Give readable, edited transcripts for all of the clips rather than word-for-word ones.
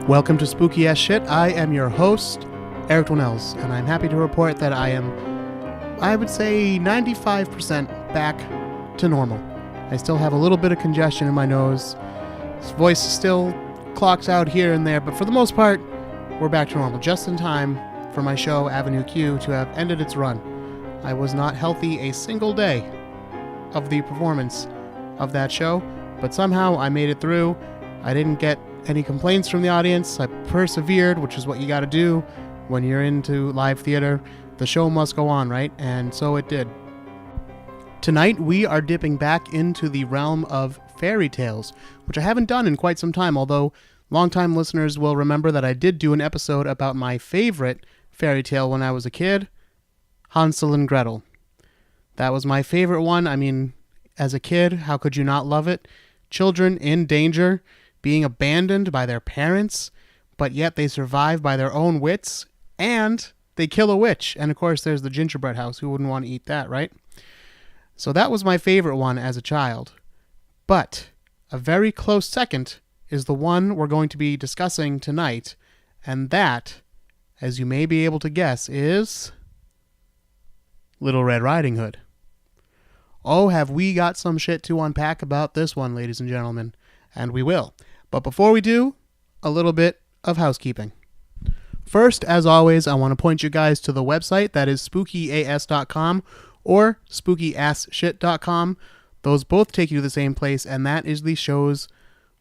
Welcome to Spooky Ass Shit. I am your host, Eric Dwellnells, and I'm happy to report that I would say 95% back to normal. I still have a little bit of congestion in my nose. This voice still clocks out here and there, but for the most part, we're back to normal, just in time for my show, Avenue Q, to have ended its run. I was not healthy a single day of the performance of that show, but somehow I made it through. I didn't get any complaints from the audience. I persevered, which is what you got to do when you're into live theater. The show must go on, right? And so it did. Tonight, we are dipping back into the realm of fairy tales, which I haven't done in quite some time, although longtime listeners will remember that I did do an episode about my favorite fairy tale when I was a kid, Hansel and Gretel. That was my favorite one. I mean, as a kid, how could you not love it? Children in danger, being abandoned by their parents, but yet they survive by their own wits, and they kill a witch. And of course, there's the gingerbread house. Who wouldn't want to eat that, right? So that was my favorite one as a child. But a very close second is the one we're going to be discussing tonight, and that, as you may be able to guess, is Little Red Riding Hood. Oh, have we got some shit to unpack about this one, ladies and gentlemen, and we will. But before we do, a little bit of housekeeping. First, as always, I want to point you guys to the website. That is spookyas.com or spookyasshit.com. Those both take you to the same place, and that is the show's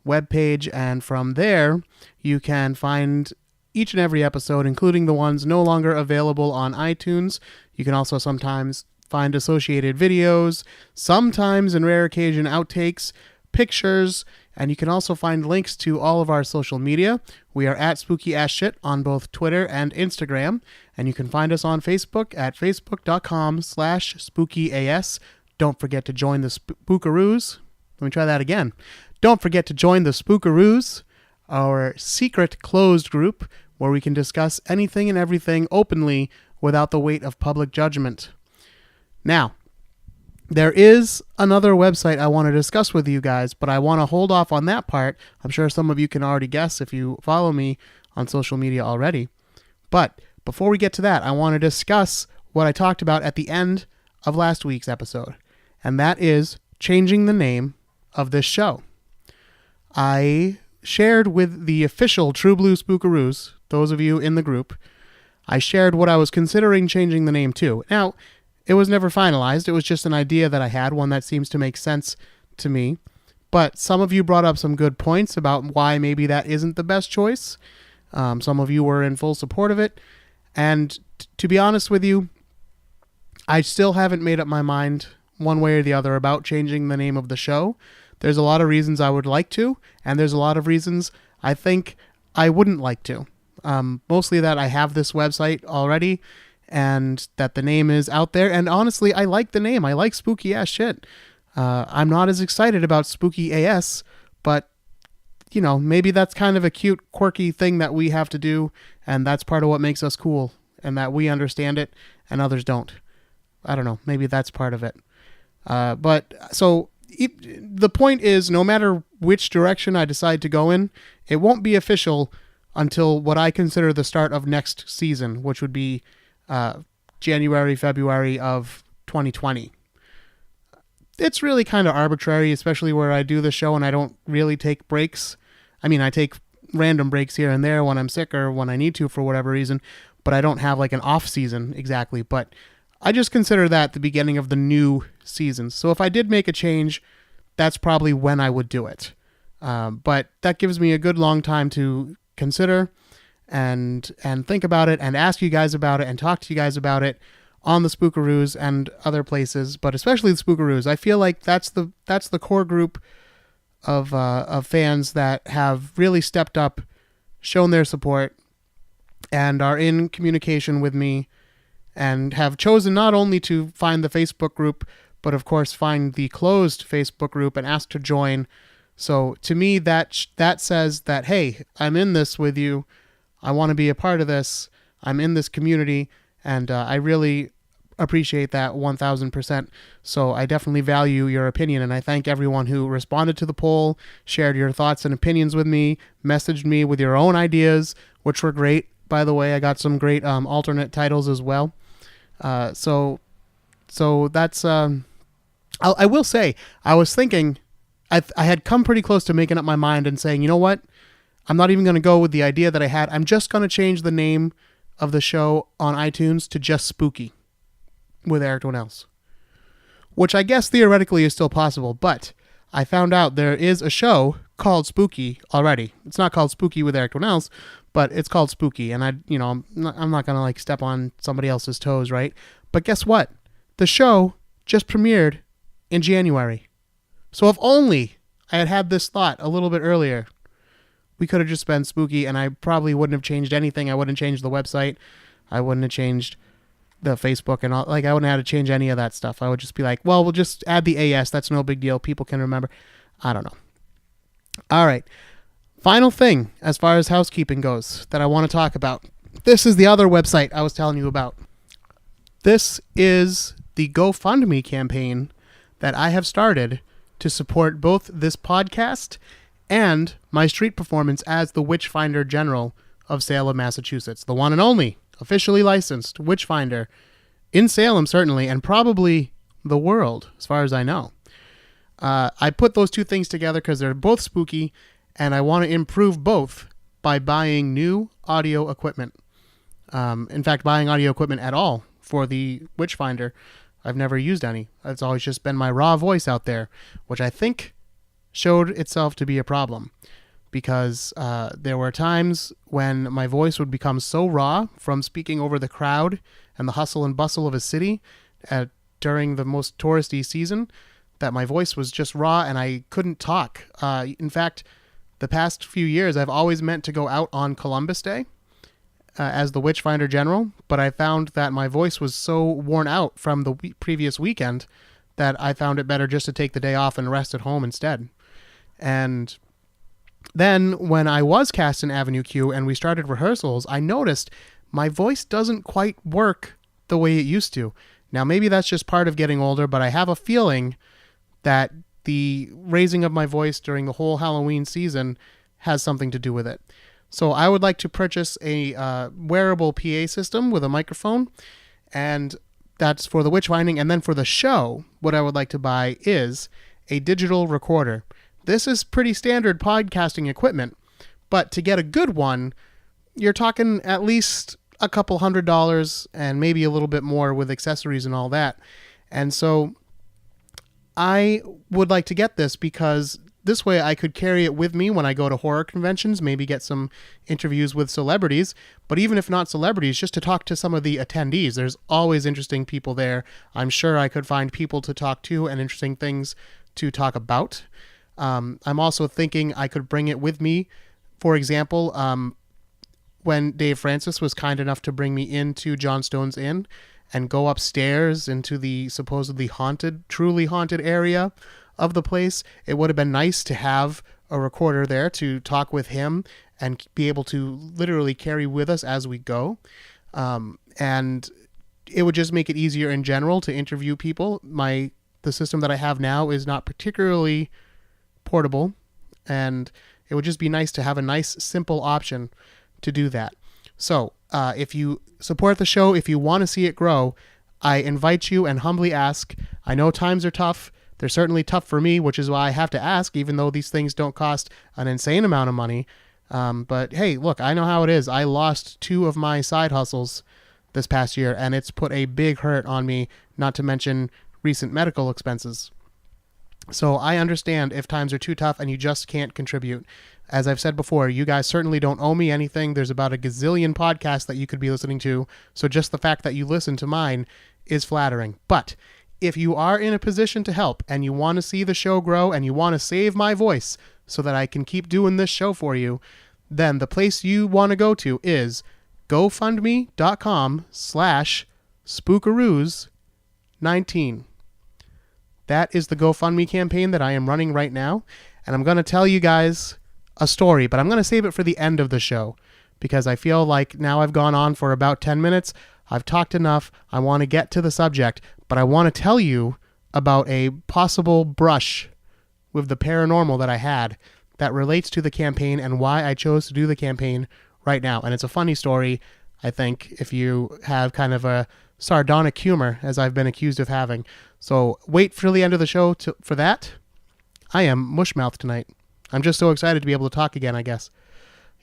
webpage. And from there, you can find each and every episode, including the ones no longer available on iTunes. You can also sometimes find associated videos, sometimes in rare occasion outtakes, pictures, and you can also find links to all of our social media. We are at Spooky Ass Shit on both Twitter and Instagram, and you can find us on Facebook at facebook.com/spookyas. Don't forget to join the Spookaroos. Let me try that again. Don't forget to join the Spookaroos, our secret closed group where we can discuss anything and everything openly without the weight of public judgment. Now, there is another website I want to discuss with you guys, but I want to hold off on that part. I'm sure some of you can already guess if you follow me on social media already. But before we get to that, I want to discuss what I talked about at the end of last week's episode, and that is changing the name of this show. I shared with the official True Blue Spookaroos, those of you in the group, I shared what I was considering changing the name to. Now, it was never finalized. It was just an idea that I had, one that seems to make sense to me. But some of you brought up some good points about why maybe that isn't the best choice. Some of you were in full support of it. And to be honest with you, I still haven't made up my mind one way or the other about changing the name of the show. There's a lot of reasons I would like to, and there's a lot of reasons I think I wouldn't like to. Mostly that I have this website already, and that the name is out there. And honestly, I like the name. I like Spooky Ass Shit. I'm not as excited about Spooky AS, but, you know, maybe that's kind of a cute, quirky thing that we have to do, and that's part of what makes us cool, and that we understand it, and others don't. I don't know. Maybe that's part of it. But so the point is, no matter which direction I decide to go in, it won't be official until what I consider the start of next season, which would be January, February of 2020. It's really kind of arbitrary, especially where I do the show and I don't really take breaks. I mean, I take random breaks here and there when I'm sick or when I need to for whatever reason, but I don't have like an off season exactly. But I just consider that the beginning of the new season. So if I did make a change, that's probably when I would do it. But that gives me a good long time to consider and think about it and ask you guys about it and talk to you guys about it on the Spookaroos and other places, but especially the Spookaroos. I feel like that's the core group of fans that have really stepped up, shown their support, and are in communication with me, and have chosen not only to find the Facebook group, but of course find the closed Facebook group and ask to join. So to me, that says that, hey, I'm in this with you. I want to be a part of this. I'm in this community, and I really appreciate that 1000%. So I definitely value your opinion, and I thank everyone who responded to the poll, shared your thoughts and opinions with me, messaged me with your own ideas, which were great. By the way, I got some great alternate titles as well. So that's I will say, I was thinking, I had come pretty close to making up my mind and saying, you know what, I'm not even going to go with the idea that I had. I'm just going to change the name of the show on iTunes to just Spooky with Eric Dwinells, which I guess theoretically is still possible, but I found out there is a show called Spooky already. It's not called Spooky with Eric Dwinells, but it's called Spooky, and I'm not going to like step on somebody else's toes, right? But guess what? The show just premiered in January. So if only I had had this thought a little bit earlier, we could have just been Spooky, and I probably wouldn't have changed anything. I wouldn't have changed the website. I wouldn't have changed the Facebook and all. Like, I wouldn't have had to change any of that stuff. I would just be like, well, we'll just add the AS. That's no big deal. People can remember. I don't know. All right. Final thing as far as housekeeping goes that I want to talk about. This is the other website I was telling you about. This is the GoFundMe campaign that I have started to support both this podcast and my street performance as the Witchfinder General of Salem, Massachusetts. The one and only officially licensed Witchfinder in Salem, certainly, and probably the world, as far as I know. I put those two things together because they're both spooky, and I want to improve both by buying new audio equipment. In fact, buying audio equipment at all for the Witchfinder. I've never used any. It's always just been my raw voice out there, which I think showed itself to be a problem because there were times when my voice would become so raw from speaking over the crowd and the hustle and bustle of a city during the most touristy season that my voice was just raw and I couldn't talk. In fact, the past few years, I've always meant to go out on Columbus Day as the Witchfinder General, but I found that my voice was so worn out from the previous weekend that I found it better just to take the day off and rest at home instead. And then when I was cast in Avenue Q and we started rehearsals, I noticed my voice doesn't quite work the way it used to. Now, maybe that's just part of getting older, but I have a feeling that the raising of my voice during the whole Halloween season has something to do with it. So I would like to purchase a wearable PA system with a microphone, and that's for the witchfinding. And then for the show, what I would like to buy is a digital recorder. This is pretty standard podcasting equipment, but to get a good one, you're talking at least a couple $100 and maybe a little bit more with accessories and all that. And so I would like to get this because this way I could carry it with me when I go to horror conventions, maybe get some interviews with celebrities, but even if not celebrities, just to talk to some of the attendees. There's always interesting people there. I'm sure I could find people to talk to and interesting things to talk about. I'm also thinking I could bring it with me. For example, when Dave Francis was kind enough to bring me into Johnstone's Inn and go upstairs into the supposedly haunted, truly haunted area of the place, it would have been nice to have a recorder there to talk with him and be able to literally carry with us as we go. And it would just make it easier in general to interview people. The system that I have now is not particularly portable, and it would just be nice to have a nice, simple option to do that. So if you support the show, if you want to see it grow, I invite you and humbly ask. I know times are tough. They're certainly tough for me, which is why I have to ask, even though these things don't cost an insane amount of money. But hey, look, I know how it is. I lost 2 of my side hustles this past year, and it's put a big hurt on me, not to mention recent medical expenses. So I understand if times are too tough and you just can't contribute. As I've said before, you guys certainly don't owe me anything. There's about a gazillion podcasts that you could be listening to, so just the fact that you listen to mine is flattering. But if you are in a position to help and you want to see the show grow and you want to save my voice so that I can keep doing this show for you, then the place you want to go to is gofundme.com/spookaroos19. That is the GoFundMe campaign that I am running right now. And I'm going to tell you guys a story, but I'm going to save it for the end of the show because I feel like now I've gone on for about 10 minutes. I've talked enough. I want to get to the subject, but I want to tell you about a possible brush with the paranormal that I had that relates to the campaign and why I chose to do the campaign right now. And it's a funny story, I think, if you have kind of a sardonic humor, as I've been accused of having. So wait for the end of the show for that. I am mushmouth tonight. I'm just so excited to be able to talk again, I guess.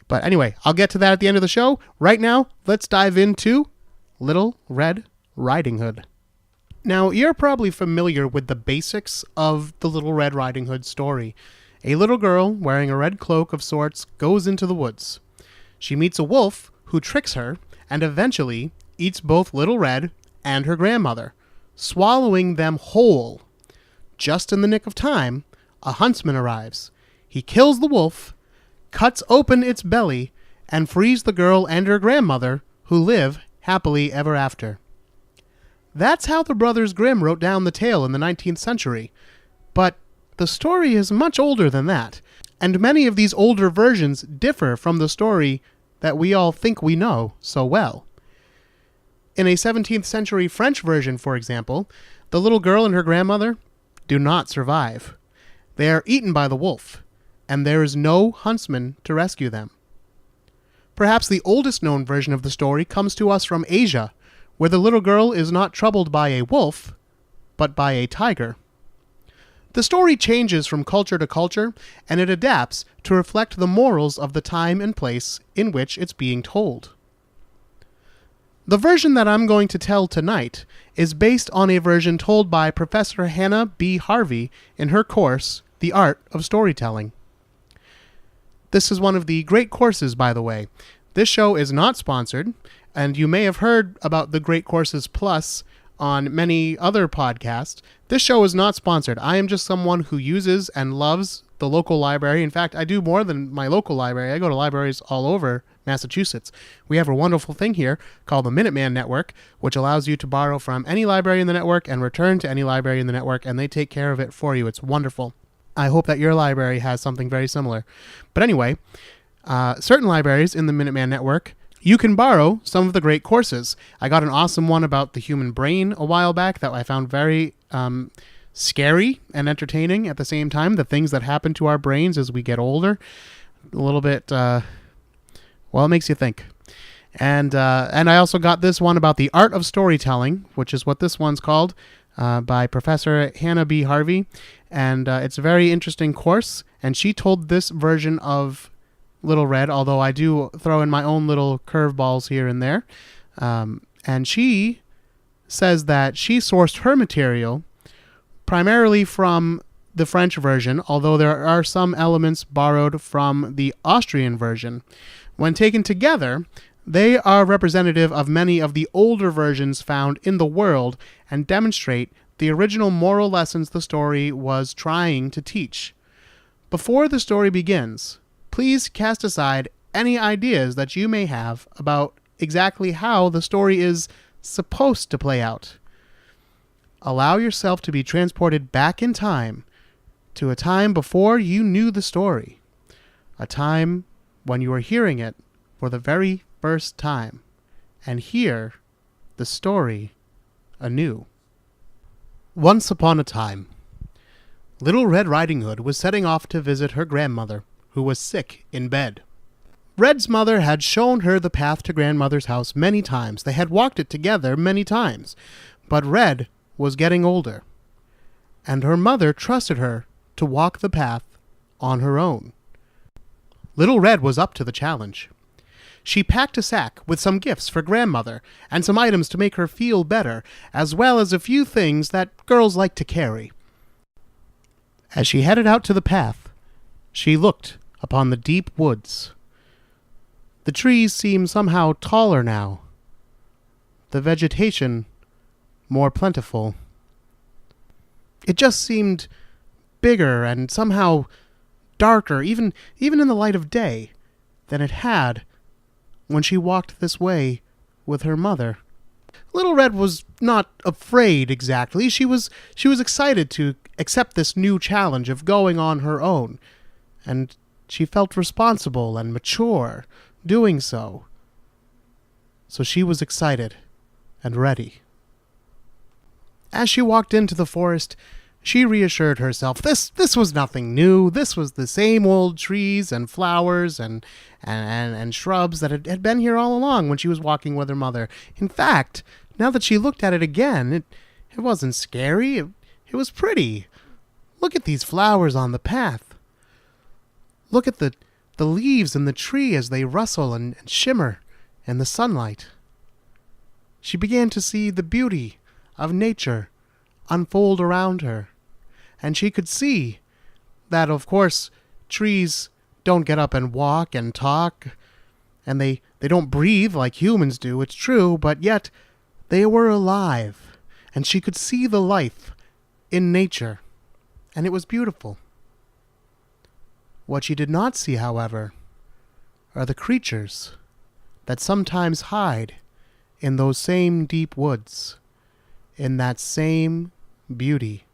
But anyway, I'll get to that at the end of the show. Right now, let's dive into Little Red Riding Hood. Now, you're probably familiar with the basics of the Little Red Riding Hood story. A little girl wearing a red cloak of sorts goes into the woods. She meets a wolf who tricks her and eventually eats both Little Red and her grandmother, swallowing them whole. Just in the nick of time, a huntsman arrives. He kills the wolf, cuts open its belly, and frees the girl and her grandmother, who live happily ever after. That's how the brothers Grimm wrote down the tale in the 19th century. But the story is much older than that, and many of these older versions differ from the story that we all think we know so well. In a 17th century French version, for example, the little girl and her grandmother do not survive. They are eaten by the wolf, and there is no huntsman to rescue them. Perhaps the oldest known version of the story comes to us from Asia, where the little girl is not troubled by a wolf, but by a tiger. The story changes from culture to culture, and it adapts to reflect the morals of the time and place in which it's being told. The version that I'm going to tell tonight is based on a version told by Professor Hannah B. Harvey in her course, The Art of Storytelling. This is one of the great courses, by the way. This show is not sponsored, and you may have heard about the Great Courses Plus on many other podcasts. This show is not sponsored. I am just someone who uses and loves the local library. In fact, I do more than my local library. I go to libraries all over Massachusetts. We have a wonderful thing here called the Minuteman Network, which allows you to borrow from any library in the network and return to any library in the network, and they take care of it for you. It's wonderful. I hope that your library has something very similar. But anyway, certain libraries in the Minuteman Network, you can borrow some of the great courses. I got an awesome one about the human brain a while back that I found very scary and entertaining at the same time. The things that happen to our brains as we get older. A little bit, it makes you think. And I also got this one about the art of storytelling, which is what this one's called, by Professor Hannah B. Harvey. And it's a very interesting course. And she told this version of Little Red, although I do throw in my own little curveballs here and there. And she says that she sourced her material primarily from the French version, although there are some elements borrowed from the Austrian version. When taken together, they are representative of many of the older versions found in the world and demonstrate the original moral lessons the story was trying to teach. Before the story begins, please cast aside any ideas that you may have about exactly how the story is supposed to play out. Allow yourself to be transported back in time to a time before you knew the story, a time when you were hearing it for the very first time, and hear the story anew. Once upon a time, Little Red Riding Hood was setting off to visit her grandmother, who was sick in bed. Red's mother had shown her the path to grandmother's house many times. They had walked it together many times. But Red was getting older, and her mother trusted her to walk the path on her own. Little Red was up to the challenge. She packed a sack with some gifts for grandmother and some items to make her feel better, as well as a few things that girls like to carry. As she headed out to the path, she looked upon the deep woods. The trees seemed somehow taller now, the vegetation more plentiful. It just seemed bigger and somehow darker, even in the light of day, than it had when she walked this way with her mother. Little Red was not afraid exactly. She was excited to accept this new challenge of going on her own, and she felt responsible and mature doing so. So she was excited and ready. As she walked into the forest, she reassured herself this was nothing new. This was the same old trees and flowers and shrubs that had been here all along when she was walking with her mother. In fact, now that she looked at it again, it wasn't scary. It was pretty. Look at these flowers on the path. Look at the leaves in the tree as they rustle and shimmer in the sunlight. She began to see the beauty of nature unfold around her, and she could see that, of course, trees don't get up and walk and talk, and they don't breathe like humans do, it's true, but yet they were alive, and she could see the life in nature, and it was beautiful. What she did not see, however, are the creatures that sometimes hide in those same deep woods, in that same beauty.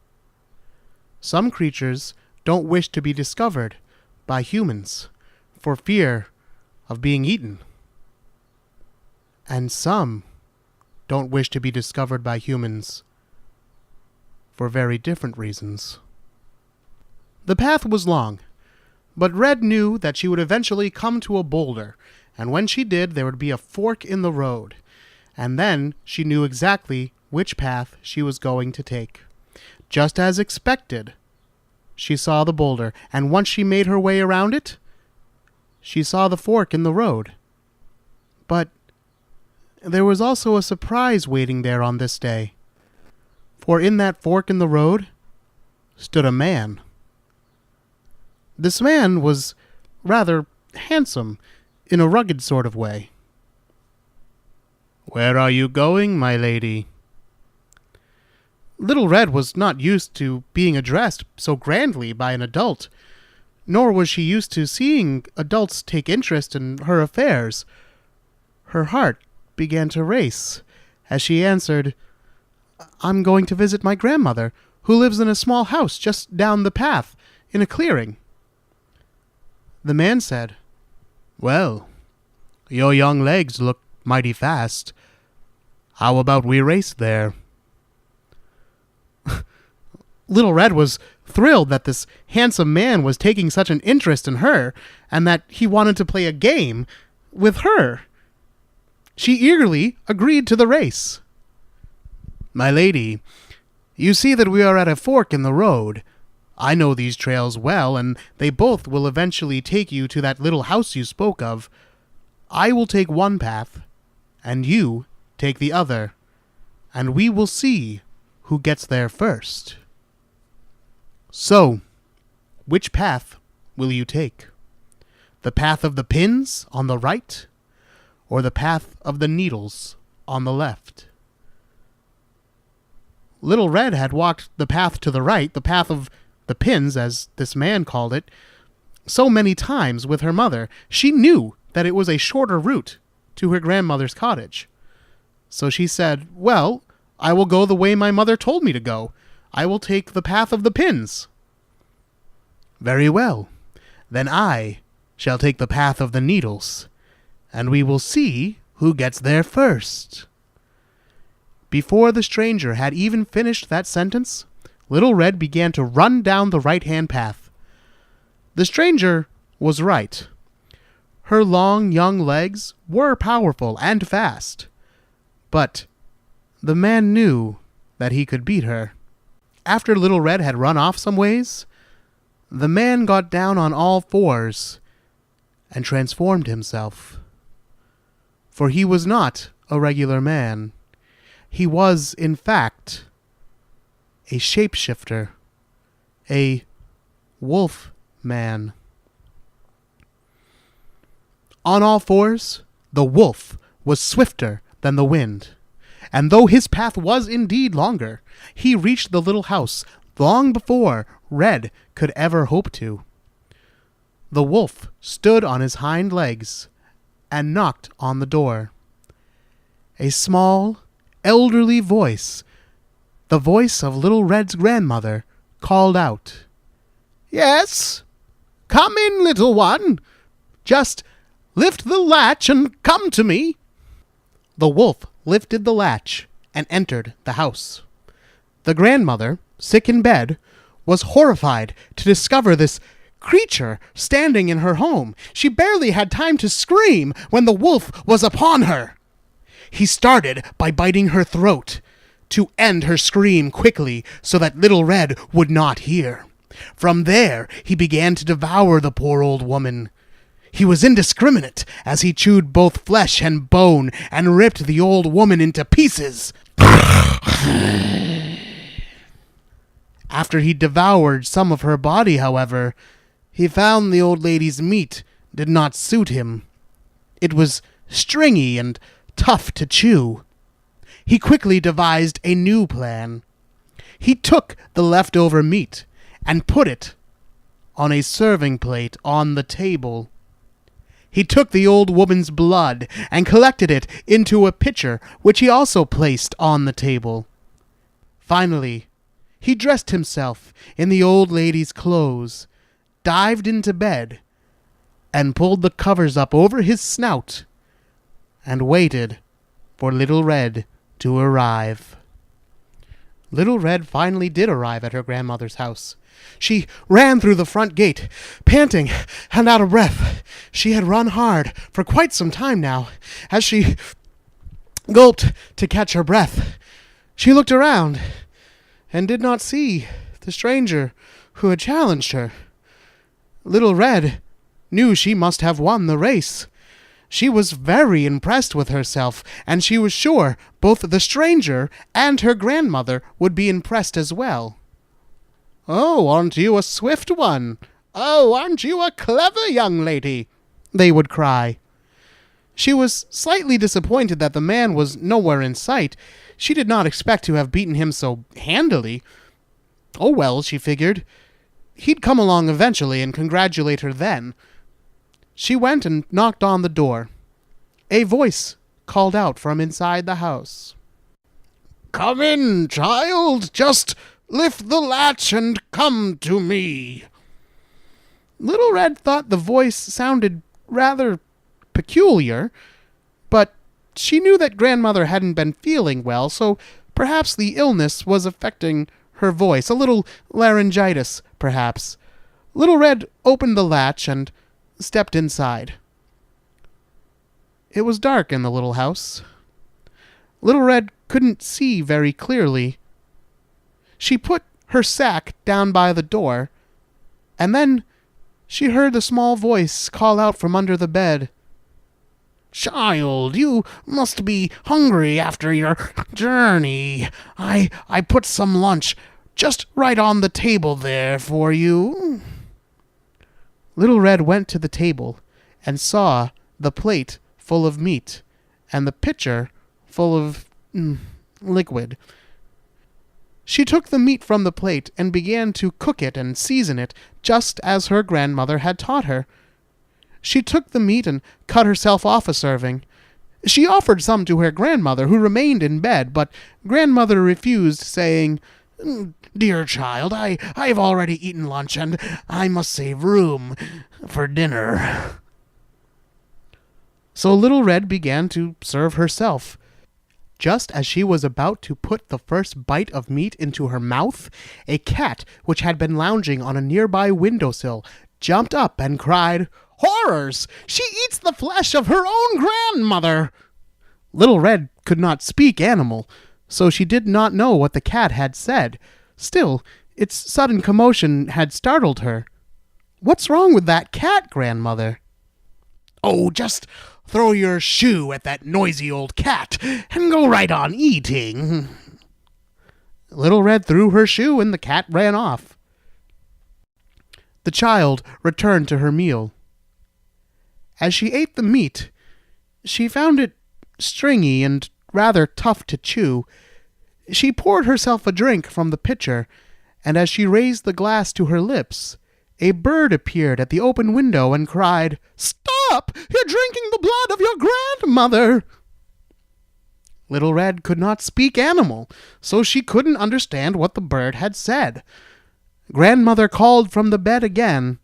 Some creatures don't wish to be discovered by humans for fear of being eaten. And some don't wish to be discovered by humans for very different reasons. The path was long, but Red knew that she would eventually come to a boulder, and when she did, there would be a fork in the road, and then she knew exactly which path she was going to take. Just as expected, she saw the boulder, and once she made her way around it, she saw the fork in the road. But there was also a surprise waiting there on this day, for in that fork in the road stood a man. This man was rather handsome in a rugged sort of way. "Where are you going, my lady?" Little Red was not used to being addressed so grandly by an adult, nor was she used to seeing adults take interest in her affairs. Her heart began to race as she answered, "I'm going to visit my grandmother, who lives in a small house just down the path, in a clearing." The man said, "Well, your young legs look mighty fast. How about we race there?" Little Red was thrilled that this handsome man was taking such an interest in her, and that he wanted to play a game with her. She eagerly agreed to the race. "My lady, you see that we are at a fork in the road. I know these trails well, and they both will eventually take you to that little house you spoke of. I will take one path, and you take the other, and we will see who gets there first. So, which path will you take? The path of the pins on the right, or the path of the needles on the left?" Little Red had walked the path to the right, the path of the pins, as this man called it, so many times with her mother. She knew that it was a shorter route to her grandmother's cottage. So she said, "Well, I will go the way my mother told me to go. I will take the path of the pins." "Very well. Then I shall take the path of the needles, and we will see who gets there first." Before the stranger had even finished that sentence, Little Red began to run down the right-hand path. The stranger was right. Her long young legs were powerful and fast, but the man knew that he could beat her. After Little Red had run off some ways, the man got down on all fours and transformed himself. For he was not a regular man. He was, in fact, a shapeshifter, a wolf man. On all fours, the wolf was swifter than the wind, and though his path was indeed longer, he reached the little house long before Red could ever hope to. The wolf stood on his hind legs and knocked on the door. A small, elderly voice, the voice of Little Red's grandmother, called out, "Yes, come in, little one. Just lift the latch and come to me." The wolf lifted the latch and entered the house. The grandmother, sick in bed, was horrified to discover this creature standing in her home. She barely had time to scream when the wolf was upon her. He started by biting her throat to end her scream quickly so that Little Red would not hear. From there, he began to devour the poor old woman. He was indiscriminate as he chewed both flesh and bone and ripped the old woman into pieces. After he devoured some of her body, however, he found the old lady's meat did not suit him. It was stringy and tough to chew. He quickly devised a new plan. He took the leftover meat and put it on a serving plate on the table. He took the old woman's blood and collected it into a pitcher, which he also placed on the table. Finally, he dressed himself in the old lady's clothes, dived into bed, and pulled the covers up over his snout, and waited for Little Red to arrive. Little Red finally did arrive at her grandmother's house. She ran through the front gate, panting and out of breath. She had run hard for quite some time now. As she gulped to catch her breath, she looked around and did not see the stranger who had challenged her. Little Red knew she must have won the race. She was very impressed with herself, and she was sure both the stranger and her grandmother would be impressed as well. "Oh, aren't you a swift one? Oh, aren't you a clever young lady?" they would cry. She was slightly disappointed that the man was nowhere in sight. She did not expect to have beaten him so handily. Oh well, she figured. He'd come along eventually and congratulate her then. She went and knocked on the door. A voice called out from inside the house. "Come in, child. Just lift the latch and come to me." Little Red thought the voice sounded rather peculiar, but she knew that grandmother hadn't been feeling well, so perhaps the illness was affecting her voice. A little laryngitis, perhaps. Little Red opened the latch and stepped inside. It was dark in the little house. Little Red couldn't see very clearly. She put her sack down by the door, and then she heard the small voice call out from under the bed. "Child, you must be hungry after your journey. I put some lunch just right on the table there for you." Little Red went to the table and saw the plate full of meat and the pitcher full of liquid. She took the meat from the plate and began to cook it and season it just as her grandmother had taught her. She took the meat and cut herself off a serving. She offered some to her grandmother, who remained in bed, but grandmother refused, saying, "Dear child, I've already eaten lunch, and I must save room for dinner." So Little Red began to serve herself. Just as she was about to put the first bite of meat into her mouth, a cat, which had been lounging on a nearby windowsill, jumped up and cried, "Horrors! She eats the flesh of her own grandmother!" Little Red could not speak animal, so she did not know what the cat had said. Still, its sudden commotion had startled her. "What's wrong with that cat, grandmother?" "Oh, just throw your shoe at that noisy old cat and go right on eating." Little Red threw her shoe and the cat ran off. The child returned to her meal. As she ate the meat, she found it stringy and rather tough to chew. She poured herself a drink from the pitcher, and as she raised the glass to her lips, a bird appeared at the open window and cried, "Stop! You're drinking the blood of your grandmother!" Little Red could not speak animal, so she couldn't understand what the bird had said. Grandmother called from the bed again,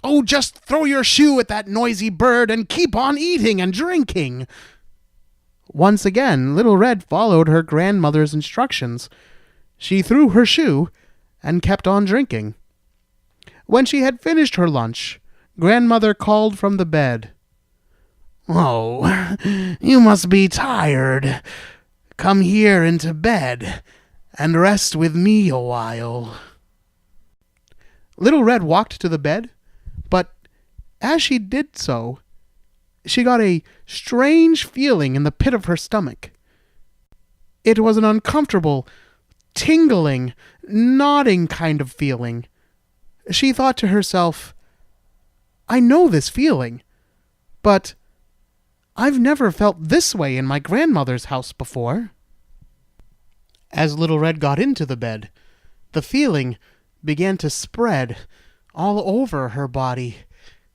"Oh, just throw your shoe at that noisy bird and keep on eating and drinking." Once again, Little Red followed her grandmother's instructions. She threw her shoe and kept on drinking. When she had finished her lunch, Grandmother called from the bed. "Oh, you must be tired. Come here into bed and rest with me a while." Little Red walked to the bed, but as she did so, she got a strange feeling in the pit of her stomach. It was an uncomfortable, tingling, gnawing kind of feeling. She thought to herself, "I know this feeling, but I've never felt this way in my grandmother's house before." As Little Red got into the bed, the feeling began to spread all over her body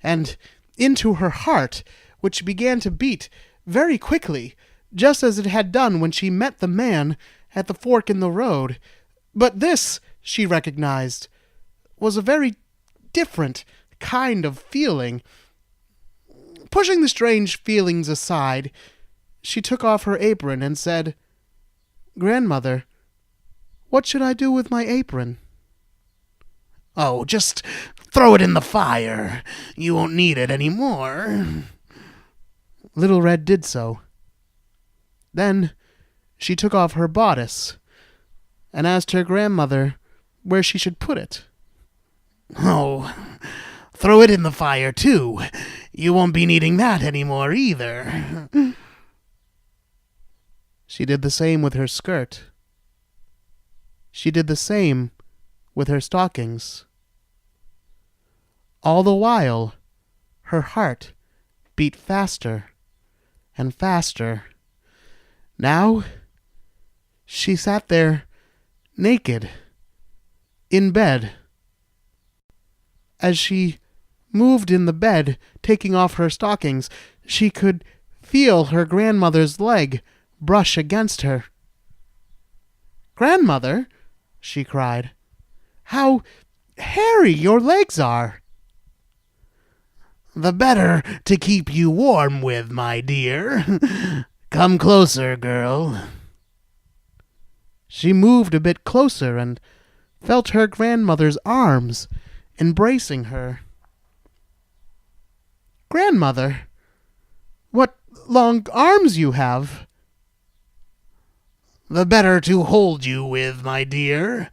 and into her heart, which began to beat very quickly, just as it had done when she met the man at the fork in the road. But this, she recognized, was a very different kind of feeling. Pushing the strange feelings aside, she took off her apron and said, "Grandmother, what should I do with my apron?" "Oh, just throw it in the fire. You won't need it any more." Little Red did so. Then she took off her bodice and asked her grandmother where she should put it. "Oh, throw it in the fire, too. You won't be needing that anymore either." She did the same with her skirt. She did the same with her stockings. All the while, her heart beat faster and faster. Now, she sat there naked, in bed. As she moved in the bed, taking off her stockings, she could feel her grandmother's leg brush against her. "Grandmother," she cried, "how hairy your legs are!" "The better to keep you warm with, my dear. Come closer, girl." She moved a bit closer and felt her grandmother's arms embracing her. "Grandmother, what long arms you have!" "The better to hold you with, my dear.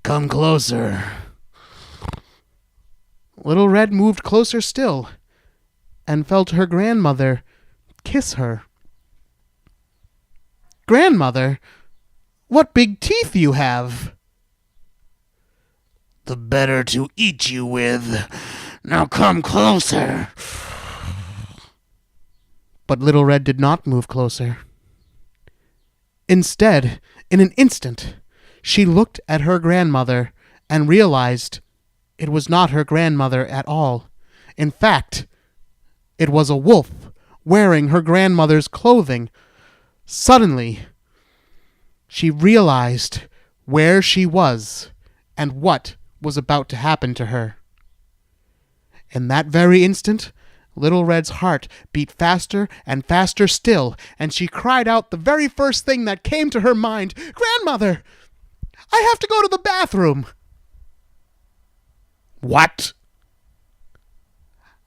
Come closer." Little Red moved closer still and felt her grandmother kiss her. "Grandmother, what big teeth you have!" "The better to eat you with. Now come closer." But Little Red did not move closer. Instead, in an instant, she looked at her grandmother and realized it was not her grandmother at all. In fact, it was a wolf wearing her grandmother's clothing. Suddenly, she realized where she was and what was about to happen to her. In that very instant, Little Red's heart beat faster and faster still, and she cried out the very first thing that came to her mind, "Grandmother, I have to go to the bathroom." "What?"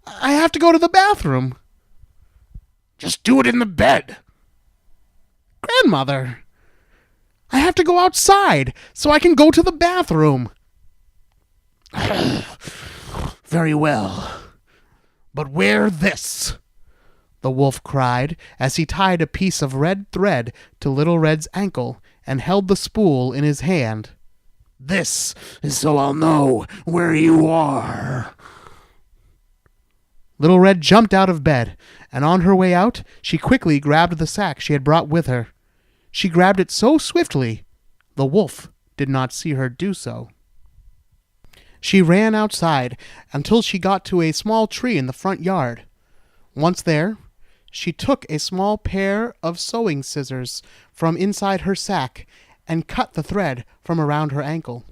"I have to go to the bathroom." "Just do it in the bed." "Grandmother, I have to go outside so I can go to the bathroom." "Very well. But wear this," the wolf cried as he tied a piece of red thread to Little Red's ankle and held the spool in his hand. "This is so I'll know where you are." Little Red jumped out of bed, and on her way out, she quickly grabbed the sack she had brought with her. She grabbed it so swiftly, the wolf did not see her do so. She ran outside until she got to a small tree in the front yard. Once there, she took a small pair of sewing scissors from inside her sack and cut the thread from around her ankle.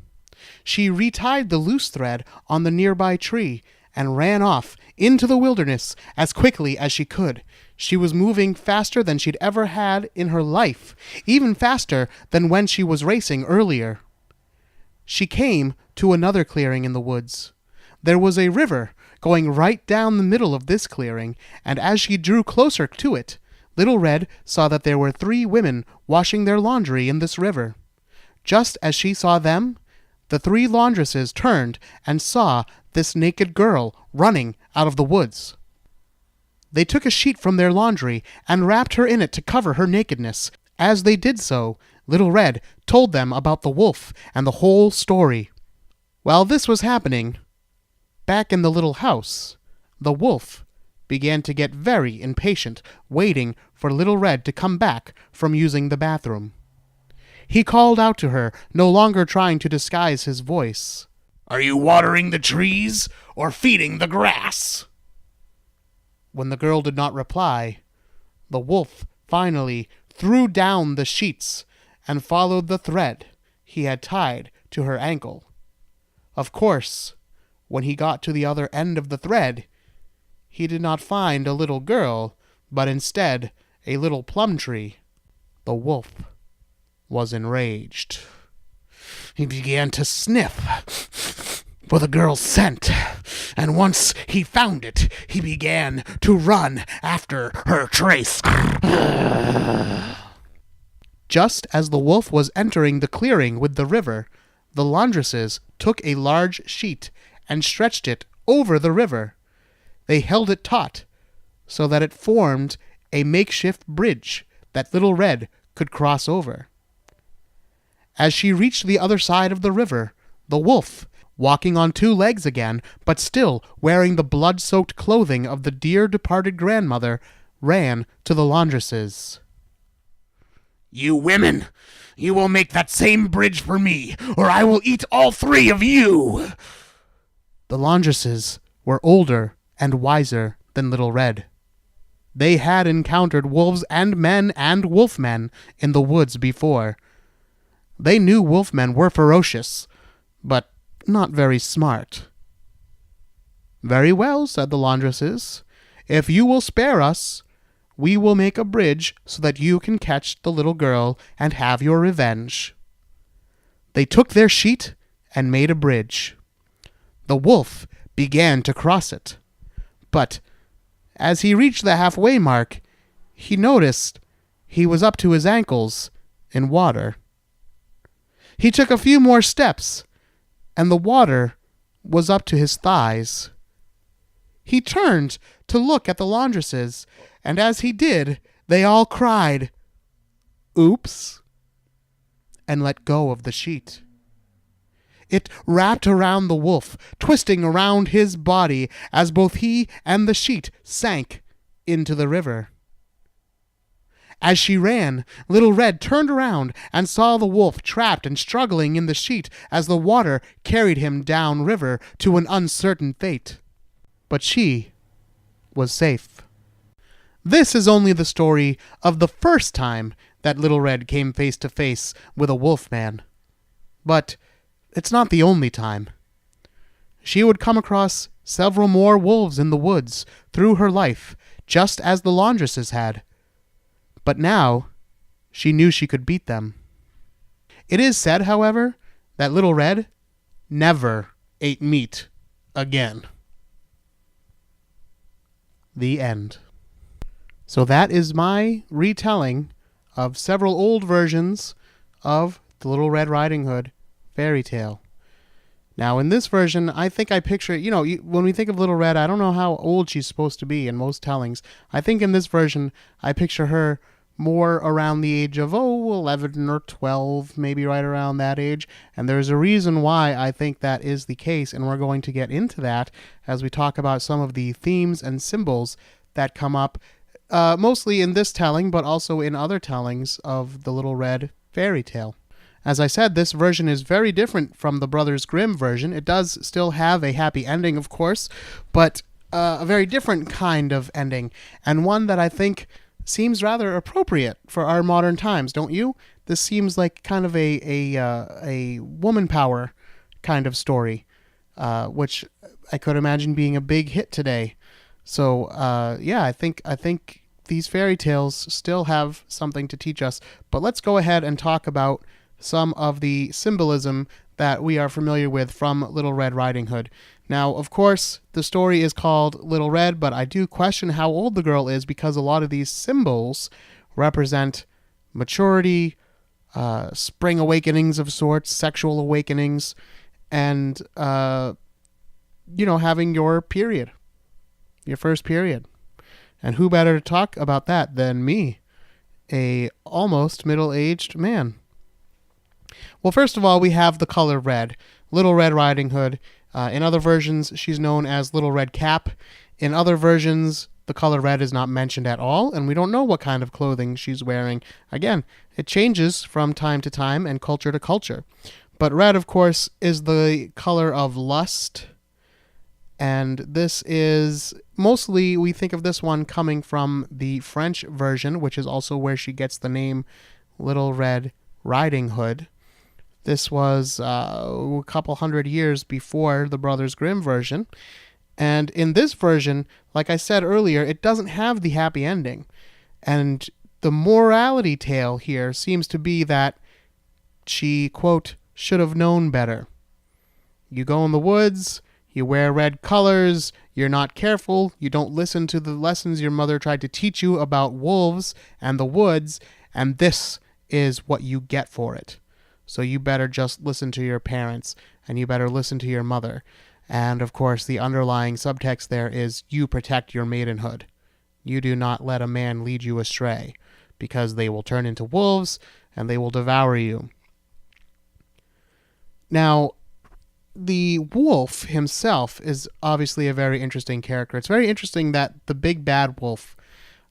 She retied the loose thread on the nearby tree and ran off into the wilderness as quickly as she could. She was moving faster than she'd ever had in her life, even faster than when she was racing earlier. She came to another clearing in the woods. There was a river going right down the middle of this clearing, and as she drew closer to it, Little Red saw that there were 3 women washing their laundry in this river. Just as she saw them, the 3 laundresses turned and saw this naked girl running out of the woods. They took a sheet from their laundry and wrapped her in it to cover her nakedness. As they did so, Little Red told them about the wolf and the whole story. While this was happening, back in the little house, the wolf began to get very impatient, waiting for Little Red to come back from using the bathroom. He called out to her, no longer trying to disguise his voice. "Are you watering the trees or feeding the grass?" When the girl did not reply, the wolf finally threw down the sheets and followed the thread he had tied to her ankle. Of course, when he got to the other end of the thread, he did not find a little girl, but instead a little plum tree. The wolf was enraged. He began to sniff for the girl's scent, and once he found it, he began to run after her trace. Just as the wolf was entering the clearing with the river, the laundresses took a large sheet and stretched it over the river. They held it taut so that it formed a makeshift bridge that Little Red could cross over. As she reached the other side of the river, the wolf, walking on 2 legs again, but still wearing the blood-soaked clothing of the dear departed grandmother, ran to the laundresses. "You women, you will make that same bridge for me, or I will eat all 3 of you!" The laundresses were older and wiser than Little Red. They had encountered wolves and men and wolfmen in the woods before. They knew wolfmen were ferocious, but not very smart. "Very well," said the laundresses. "If you will spare us, we will make a bridge so that you can catch the little girl and have your revenge." They took their sheet and made a bridge. The wolf began to cross it, but as he reached the halfway mark, he noticed he was up to his ankles in water. He took a few more steps, and the water was up to his thighs. He turned to look at the laundresses, and as he did, they all cried, "Oops," and let go of the sheet. It wrapped around the wolf, twisting around his body as both he and the sheet sank into the river. As she ran, Little Red turned around and saw the wolf trapped and struggling in the sheet as the water carried him down river to an uncertain fate. But she was safe. This is only the story of the first time that Little Red came face to face with a wolfman. But it's not the only time. She would come across several more wolves in the woods through her life, just as the laundresses had. But now she knew she could beat them. It is said, however, that Little Red never ate meat again. The end. So that is my retelling of several old versions of the Little Red Riding Hood fairy tale. Now, in this version, I think I picture, when we think of Little Red, I don't know how old she's supposed to be in most tellings. I think in this version, I picture her more around the age of, 11 or 12, maybe right around that age. And there's a reason why I think that is the case, and we're going to get into that as we talk about some of the themes and symbols that come up, mostly in this telling, but also in other tellings of the Little Red fairy tale. As I said, this version is very different from the Brothers Grimm version. It does still have a happy ending, of course, but a very different kind of ending, and one that I think seems rather appropriate for our modern times, don't you? This seems like kind of a woman power kind of story, which I could imagine being a big hit today. So yeah, I think these fairy tales still have something to teach us. But let's go ahead and talk about some of the symbolism that we are familiar with from Little Red Riding Hood. Now, of course, the story is called Little Red, but I do question how old the girl is because a lot of these symbols represent maturity, spring awakenings of sorts, sexual awakenings, and, having your period, your first period. And who better to talk about that than me, a almost middle-aged man? Well, first of all, we have the color red. Little Red Riding Hood. In other versions, she's known as Little Red Cap. In other versions, the color red is not mentioned at all, and we don't know what kind of clothing she's wearing. Again, it changes from time to time and culture to culture. But red, of course, is the color of lust. And this is mostly, we think of this one coming from the French version, which is also where she gets the name Little Red Riding Hood. This was a couple hundred years before the Brothers Grimm version. And in this version, like I said earlier, it doesn't have the happy ending. And the morality tale here seems to be that she, quote, should have known better. You go in the woods, you wear red colors, you're not careful, you don't listen to the lessons your mother tried to teach you about wolves and the woods, and this is what you get for it. So you better just listen to your parents, and you better listen to your mother. And, of course, the underlying subtext there is you protect your maidenhood. You do not let a man lead you astray, because they will turn into wolves, and they will devour you. Now, the wolf himself is obviously a very interesting character. It's very interesting that the big bad wolf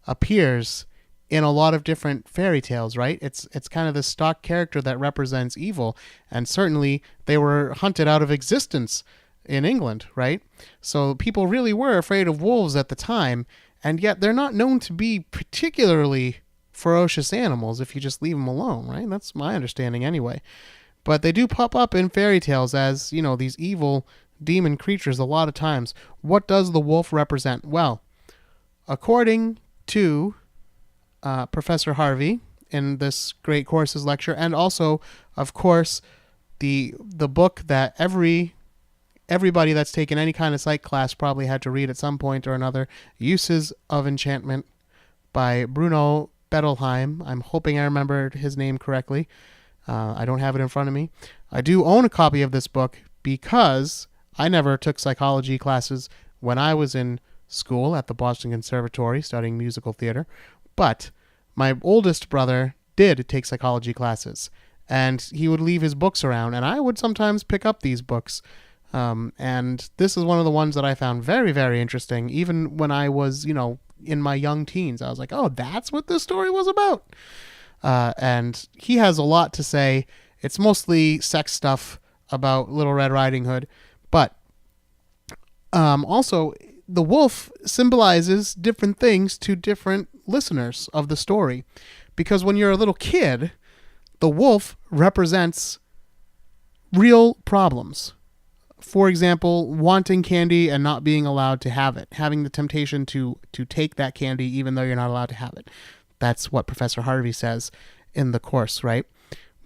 appears in a lot of different fairy tales, right? It's kind of the stock character that represents evil, and certainly they were hunted out of existence in England, right? So people really were afraid of wolves at the time, and yet they're not known to be particularly ferocious animals if you just leave them alone, right? That's my understanding anyway. But they do pop up in fairy tales as, these evil demon creatures a lot of times. What does the wolf represent? Well, according to Professor Harvey in this Great Courses lecture, and also, of course, the book that everybody that's taken any kind of psych class probably had to read at some point or another, Uses of Enchantment by Bruno Bettelheim. I'm hoping I remembered his name correctly. I don't have it in front of me. I do own a copy of this book because I never took psychology classes when I was in school at the Boston Conservatory studying musical theater. But my oldest brother did take psychology classes, and he would leave his books around, and I would sometimes pick up these books. And this is one of the ones that I found very, very interesting, even when I was, in my young teens. I was like, oh, that's what this story was about. And he has a lot to say. It's mostly sex stuff about Little Red Riding Hood, but also the wolf symbolizes different things to different listeners of the story, because when you're a little kid, the wolf represents real problems. For example, wanting candy and not being allowed to have it, having the temptation to take that candy even though you're not allowed to have it. That's what Professor Harvey says in the course, right?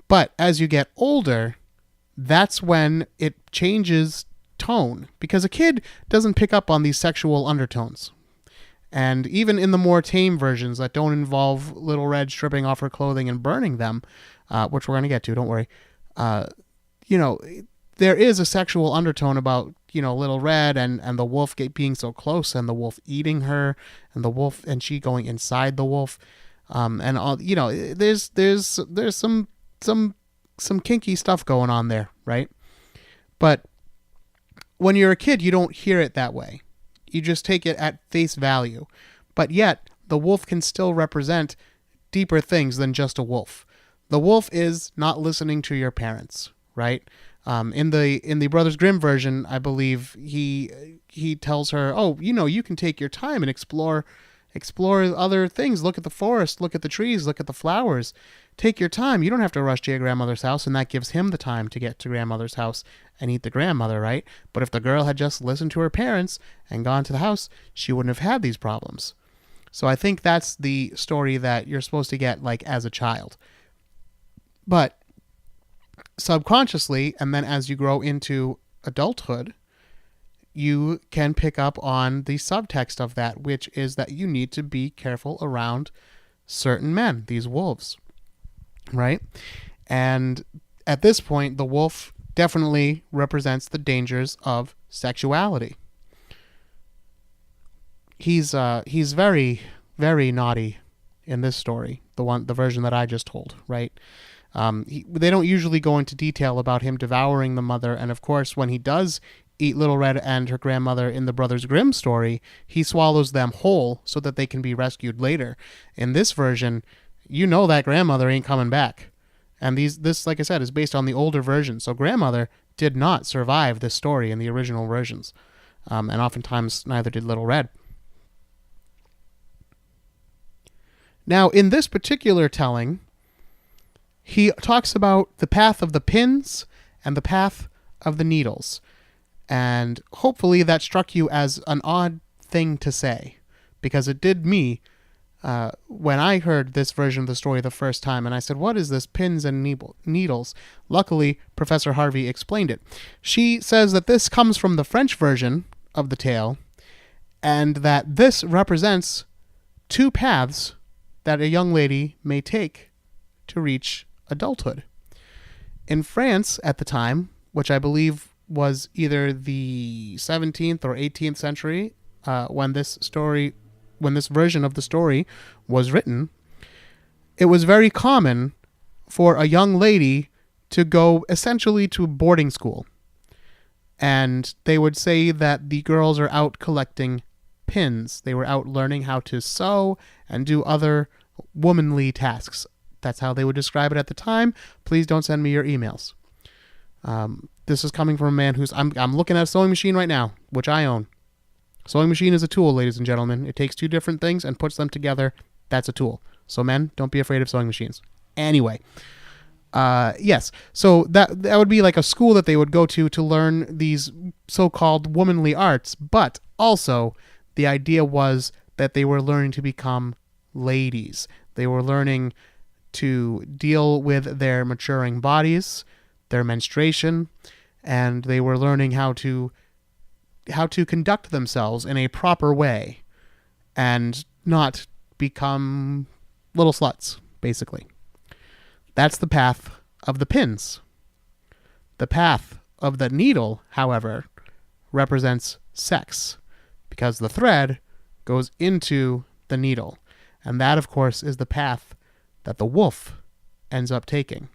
But as you get older, that's when it changes tone, because a kid doesn't pick up on these sexual undertones. And even in the more tame versions that don't involve Little Red stripping off her clothing and burning them, which we're going to get to, don't worry, there is a sexual undertone about, Little Red and the wolf being so close, and the wolf eating her, and the wolf and she going inside the wolf. And all, there's some kinky stuff going on there, right? But when you're a kid, you don't hear it that way. You just take it at face value. But yet, the wolf can still represent deeper things than just a wolf. The wolf is not listening to your parents, right? In the Brothers Grimm version, I believe he tells her, oh, you can take your time and explore other things. Look at the forest, look at the trees, look at the flowers. take your time. You don't have to rush to your grandmother's house, and that gives him the time to get to grandmother's house and eat the grandmother, right? But if the girl had just listened to her parents and gone to the house, she wouldn't have had these problems. So I think that's the story that you're supposed to get, like, as a child. But subconsciously, and then as you grow into adulthood, you can pick up on the subtext of that, which is that you need to be careful around certain men, these wolves, right? And at this point, the wolf definitely represents the dangers of sexuality. He's very, very naughty in this story, the version that I just told, right? They don't usually go into detail about him devouring the mother, and of course, when he does eat Little Red and her grandmother in the Brothers Grimm story, he swallows them whole so that they can be rescued later. In this version, you know that grandmother ain't coming back. And this, like I said, is based on the older version. So grandmother did not survive this story in the original versions. And oftentimes neither did Little Red. Now, in this particular telling, he talks about the path of the pins and the path of the needles. And hopefully that struck you as an odd thing to say, because it did me when I heard this version of the story the first time, and I said, what is this pins and needles? Luckily, Professor Harvey explained it. She says that this comes from the French version of the tale, and that this represents two paths that a young lady may take to reach adulthood. In France at the time, which I believe was either the 17th or 18th century, when this version of the story was written, it was very common for a young lady to go essentially to boarding school. And they would say that the girls are out collecting pins. They were out learning how to sew and do other womanly tasks. That's how they would describe it at the time. Please don't send me your emails. This is coming from a man who's... I'm looking at a sewing machine right now, which I own. Sewing machine is a tool, ladies and gentlemen. It takes two different things and puts them together. That's a tool. So men, don't be afraid of sewing machines. Anyway, yes. So that would be like a school that they would go to learn these so-called womanly arts. But also, the idea was that they were learning to become ladies. They were learning to deal with their maturing bodies, their menstruation, and they were learning how to conduct themselves in a proper way and not become little sluts, basically. That's the path of the pins. The path of the needle, however, represents sex, because the thread goes into the needle. And that, of course, is the path that the wolf ends up taking.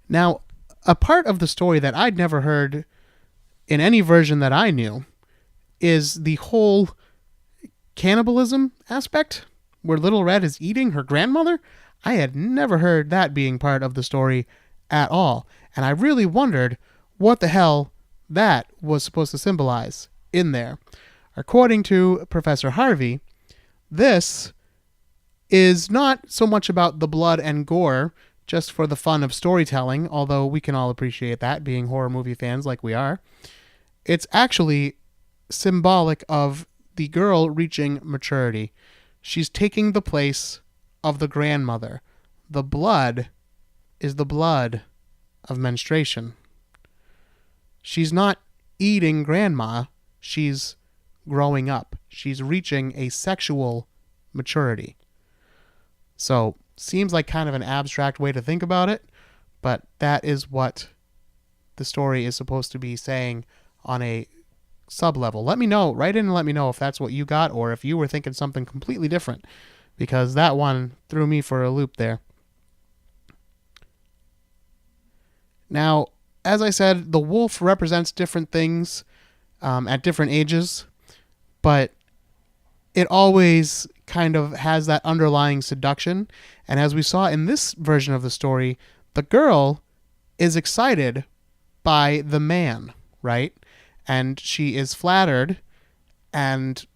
Now, a part of the story that I'd never heard in any version that I knew is the whole cannibalism aspect, where Little Red is eating her grandmother. I had never heard that being part of the story at all, and I really wondered what the hell that was supposed to symbolize in there. According to Professor Harvey, this is not so much about the blood and gore just for the fun of storytelling, although we can all appreciate that, being horror movie fans like we are. It's actually symbolic of the girl reaching maturity. She's taking the place of the grandmother. The blood is the blood of menstruation. She's not eating grandma. She's growing up. She's reaching a sexual maturity. So, seems like kind of an abstract way to think about it, but that is what the story is supposed to be saying on a sub-level. Let me know. Write in and let me know if that's what you got or if you were thinking something completely different, because that one threw me for a loop there. Now, as I said, the wolf represents different things at different ages, but it always kind of has that underlying seduction. And as we saw in this version of the story, the girl is excited by the man, right? And she is flattered and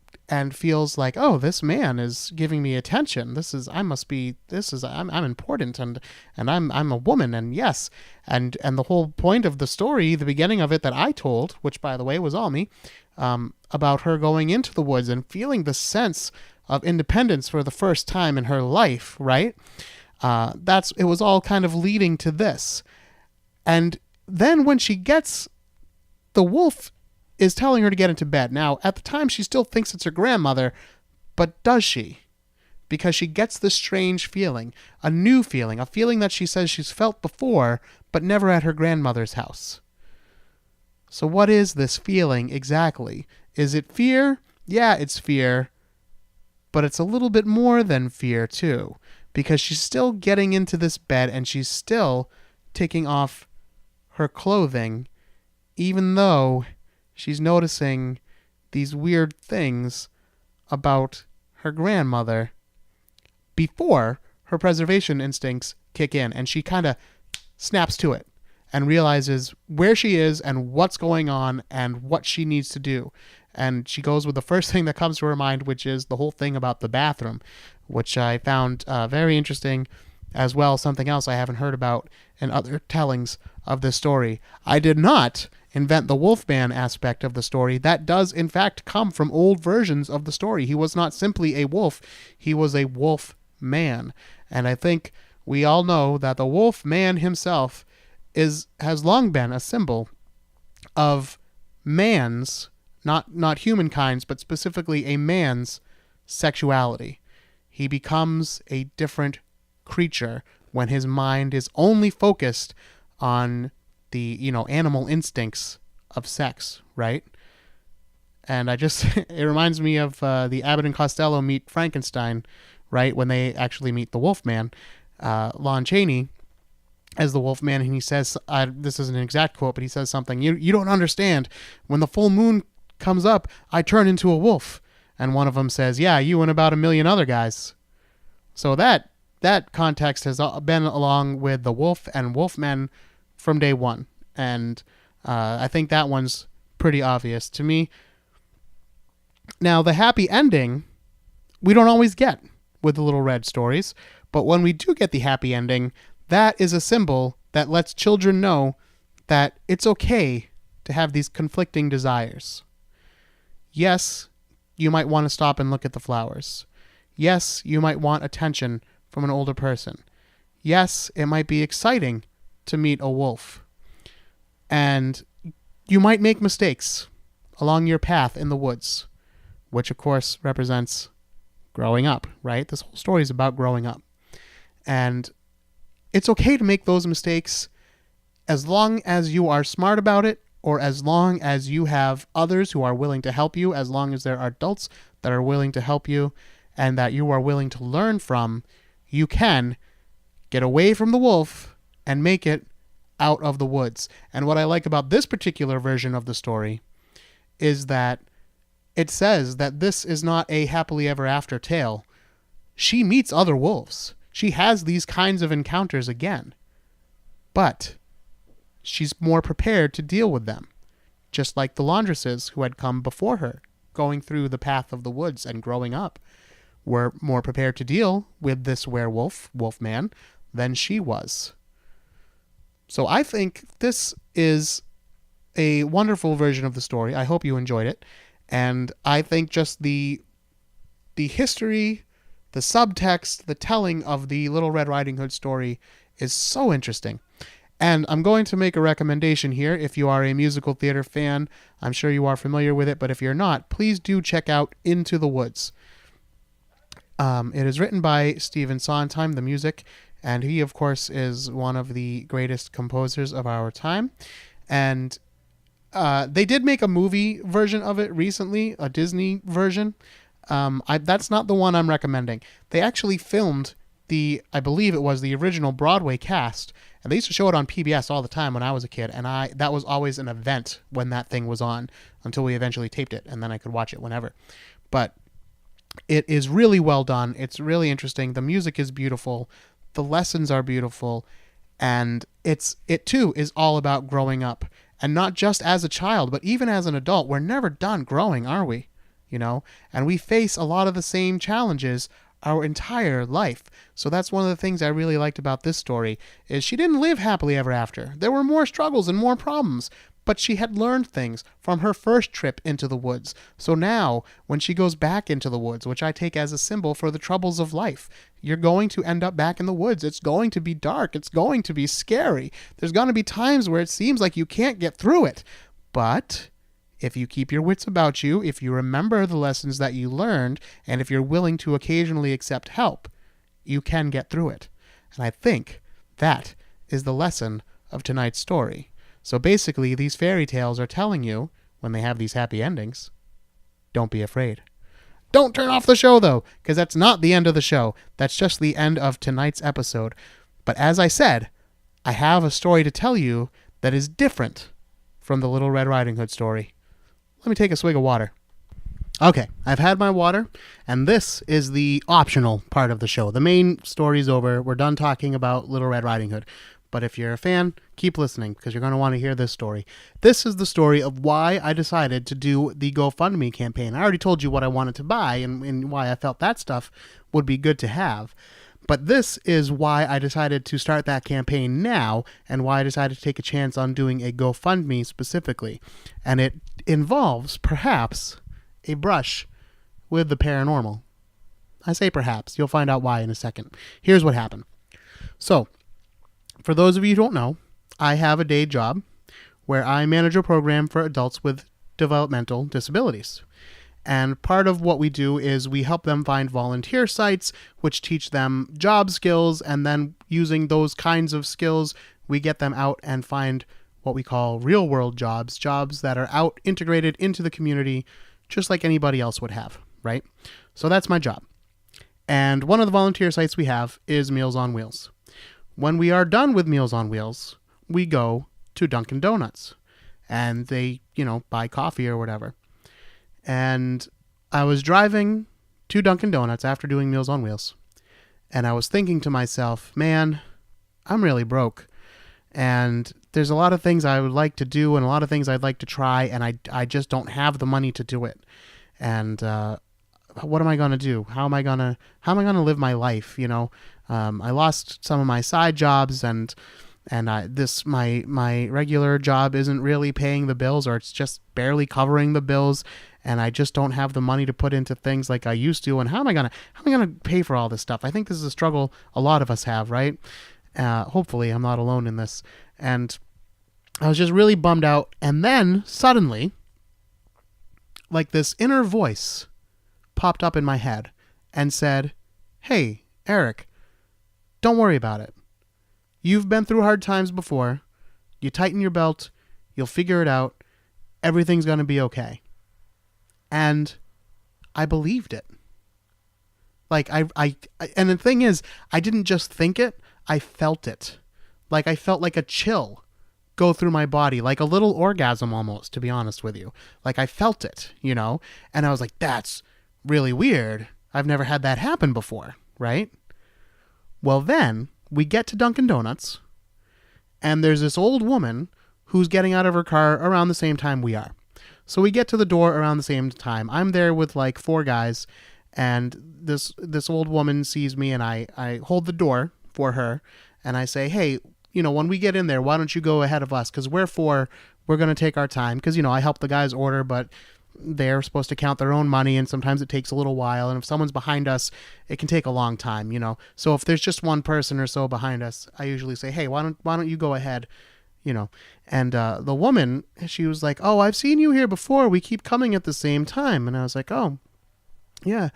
feels like, oh, this man is giving me attention. I'm important, and I'm a woman, and yes, and the whole point of the story, the beginning of it that I told, which by the way was all me, about her going into the woods and feeling the sense of independence for the first time in her life, right? It was all kind of leading to this. And then when she gets, the wolf is telling her to get into bed. Now, at the time, she still thinks it's her grandmother, but does she? Because she gets this strange feeling, a new feeling, a feeling that she says she's felt before, but never at her grandmother's house. So what is this feeling exactly? Is it fear? Yeah, it's fear, but it's a little bit more than fear, too, because she's still getting into this bed and she's still taking off her clothing, even though she's noticing these weird things about her grandmother before her preservation instincts kick in, and she kind of snaps to it and realizes where she is and what's going on and what she needs to do. And she goes with the first thing that comes to her mind, which is the whole thing about the bathroom, which I found very interesting as well. Something else I haven't heard about in other tellings of this story. I did not invent the Wolfman aspect of the story. That does, in fact, come from old versions of the story. He was not simply a wolf. He was a wolf man. And I think we all know that the wolf man himself has long been a symbol of man's, not humankind's, but specifically a man's sexuality. He becomes a different creature when his mind is only focused on the, animal instincts of sex, right? And it reminds me of the Abbott and Costello meet Frankenstein, right? When they actually meet the Wolfman, Lon Chaney as the Wolfman, and he says, this isn't an exact quote, but he says something, you don't understand. When the full moon comes up, I turn into a wolf. And one of them says, yeah, you and about 1 million other guys. So that context has been along with the wolf and wolfmen from day one. And I think that one's pretty obvious to me. Now, the happy ending, we don't always get with the Little Red stories. But when we do get the happy ending, that is a symbol that lets children know that it's okay to have these conflicting desires. Yes, you might want to stop and look at the flowers. Yes, you might want attention from an older person. Yes, it might be exciting to meet a wolf. And you might make mistakes along your path in the woods, which of course represents growing up, right? This whole story is about growing up. And it's okay to make those mistakes as long as you are smart about it, or as long as you have others who are willing to help you, as long as there are adults that are willing to help you and that you are willing to learn from, you can get away from the wolf and make it out of the woods. And what I like about this particular version of the story is that it says that this is not a happily ever after tale. She meets other wolves. She has these kinds of encounters again. But she's more prepared to deal with them, just like the laundresses who had come before her, going through the path of the woods and growing up, were more prepared to deal with this wolfman, than she was. So I think this is a wonderful version of the story. I hope you enjoyed it. And I think just the history, the subtext, the telling of the Little Red Riding Hood story is so interesting. And I'm going to make a recommendation here. If you are a musical theater fan, I'm sure you are familiar with it, but if you're not, please do check out Into the Woods. It is written by Stephen Sondheim, the music, and he, of course, is one of the greatest composers of our time. And they did make a movie version of it recently, a Disney version. That's not the one I'm recommending. They actually filmed I believe it was the original Broadway cast, and they used to show it on PBS all the time when I was a kid, and that was always an event when that thing was on, until we eventually taped it, and then I could watch it whenever. But it is really well done. It's really interesting. The music is beautiful. The lessons are beautiful, and it too is all about growing up, and not just as a child, but even as an adult. We're never done growing, are we? and we face a lot of the same challenges our entire life. So that's one of the things I really liked about this story, is she didn't live happily ever after. There were more struggles and more problems, but she had learned things from her first trip into the woods. So now, when she goes back into the woods, which I take as a symbol for the troubles of life, you're going to end up back in the woods. It's going to be dark. It's going to be scary. There's going to be times where it seems like you can't get through it. But if you keep your wits about you, if you remember the lessons that you learned, and if you're willing to occasionally accept help, you can get through it. And I think that is the lesson of tonight's story. So basically, these fairy tales are telling you, when they have these happy endings, don't be afraid. Don't turn off the show, though, because that's not the end of the show. That's just the end of tonight's episode. But as I said, I have a story to tell you that is different from the Little Red Riding Hood story. Let me take a swig of water. Okay, I've had my water, and this is the optional part of the show. The main story's over. We're done talking about Little Red Riding Hood. But if you're a fan, keep listening, because you're going to want to hear this story. This is the story of why I decided to do the GoFundMe campaign. I already told you what I wanted to buy and why I felt that stuff would be good to have. But this is why I decided to start that campaign now, and why I decided to take a chance on doing a GoFundMe specifically. And it involves, perhaps, a brush with the paranormal. I say perhaps. You'll find out why in a second. Here's what happened. So, for those of you who don't know, I have a day job where I manage a program for adults with developmental disabilities. And part of what we do is we help them find volunteer sites, which teach them job skills, and then using those kinds of skills, we get them out and find what we call real-world jobs, jobs that are out integrated into the community, just like anybody else would have, right? So that's my job. And one of the volunteer sites we have is Meals on Wheels. When we are done with Meals on Wheels, we go to Dunkin' Donuts, and they, buy coffee or whatever. And I was driving to Dunkin' Donuts after doing Meals on Wheels, and I was thinking to myself, man, I'm really broke, and there's a lot of things I would like to do and a lot of things I'd like to try, and I just don't have the money to do it. And what am I going to do? How am I going to live my life? I lost some of my side jobs, and my regular job isn't really paying the bills, or it's just barely covering the bills, and I just don't have the money to put into things like I used to. And how am I gonna pay for all this stuff? I think this is a struggle a lot of us have, right? Hopefully I'm not alone in this. And I was just really bummed out. And then suddenly, like, this inner voice popped up in my head and said, "Hey, Eric, don't worry about it. You've been through hard times before. You tighten your belt. You'll figure it out. Everything's going to be okay." And I believed it. Like, and the thing is, I didn't just think it, I felt it. Like, I felt like a chill go through my body, like a little orgasm almost, to be honest with you. Like, I felt it, and I was like, that's really weird. I've never had that happen before, right? Well, then we get to Dunkin' Donuts, and there's this old woman who's getting out of her car around the same time we are. So we get to the door around the same time. I'm there with like 4 guys, and this old woman sees me, and I hold the door for her, and I say, "Hey, when we get in there, why don't you go ahead of us? Because we're going to take our time." Because, I help the guys order, but they're supposed to count their own money, and sometimes it takes a little while. And if someone's behind us, it can take a long time, So if there's just one person or so behind us, I usually say, "Hey, why don't you go ahead?" And the woman, she was like, "Oh, I've seen you here before. We keep coming at the same time." And I was like, "Oh, yeah."